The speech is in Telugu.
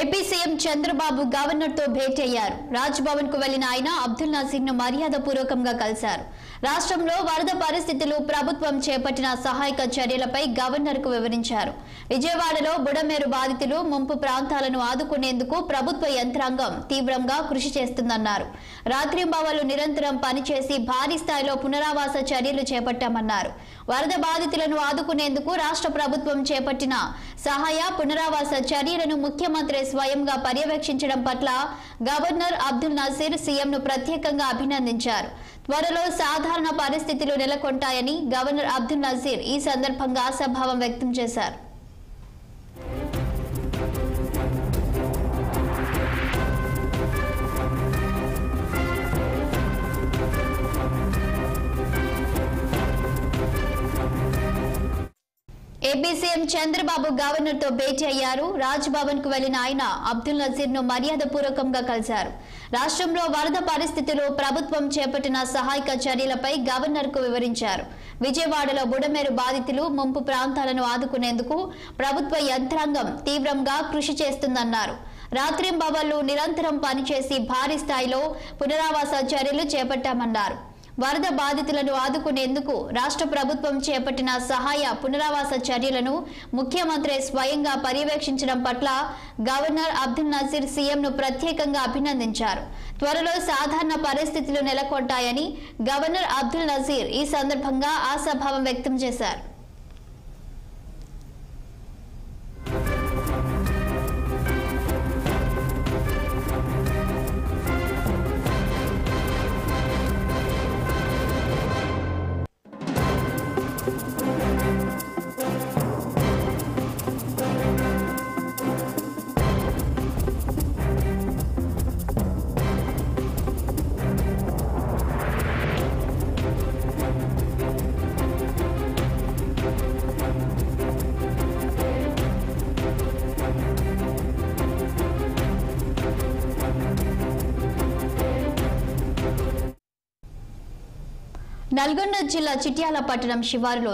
ఏపీ సీఎం చంద్రబాబు గవర్నర్ తో భేటీ అయ్యారు. రాజ్ భవన్ కు వెళ్లిన ఆయన అబ్దుల్ నజీర్ ను మర్యాదపూర్వకంగా కలిశారు. రాష్ట్రంలో వరద పరిస్థితులు, ప్రభుత్వం చేపట్టిన సహాయక చర్యలపై గవర్నర్ కు వివరించారు. విజయవాడలో బుడమేరు బాధితులు, ముంపు ప్రాంతాలను ఆదుకునేందుకు ప్రభుత్వ యంత్రాంగం తీవ్రంగా కృషి చేస్తుందన్నారు. రాత్రింబవళ్లు నిరంతరం పనిచేసి భారీ స్థాయిలో పునరావాస చర్యలు చేపట్టామన్నారు. వరద బాధితులను ఆదుకునేందుకు రాష్ట్ర ప్రభుత్వం చేపట్టిన సహాయ పునరావాస చర్యలను ముఖ్యమంత్రి స్వయంగా పర్యవేక్షించడం పట్ల గవర్నర్ అబ్దుల్ నజీర్ సీఎంను ప్రత్యేకంగా అభినందించారు. త్వరలో సాధారణ పరిస్థితులు నెలకొంటాయని గవర్నర్ అబ్దుల్ నజీర్ ఈ సందర్భంగా ఆశాభావం వ్యక్తం చేశారు. ఏపీ సీఎం చంద్రబాబు గవర్నర్ తో భేటీ అయ్యారు. రాజ్ భవన్ కు వెళ్లిన ఆయన అబ్దుల్ నజీర్ ను మర్యాదపూర్వకంగా కలిశారు. రాష్ట్రంలో వరద పరిస్థితులు, ప్రభుత్వం చేపట్టిన సహాయక చర్యలపై గవర్నర్ కు వివరించారు. విజయవాడలో బుడమేరు బాధితులు, ముంపు ప్రాంతాలను ఆదుకునేందుకు ప్రభుత్వ యంత్రాంగం తీవ్రంగా కృషి చేస్తుందన్నారు. రాత్రింబవళ్లు నిరంతరం పనిచేసి భారీ స్థాయిలో పునరావాస చర్యలు చేపట్టామన్నారు. వరద బాధితులను ఆదుకునేందుకు రాష్ట్ర ప్రభుత్వం చేపట్టిన సహాయ పునరావాస చర్యలను ముఖ్యమంత్రి స్వయంగా పర్యవేక్షించడం పట్ల గవర్నర్ అబ్దుల్ నజీర్ సీఎంను ప్రత్యేకంగా అభినందించారు. త్వరలో సాధారణ పరిస్థితులు నెలకొంటాయని గవర్నర్ అబ్దుల్ నజీర్ ఈ సందర్భంగా ఆశాభావం వ్యక్తం చేశారు. నల్గొండ జిల్లా చిట్యాల పట్టణం శివారులో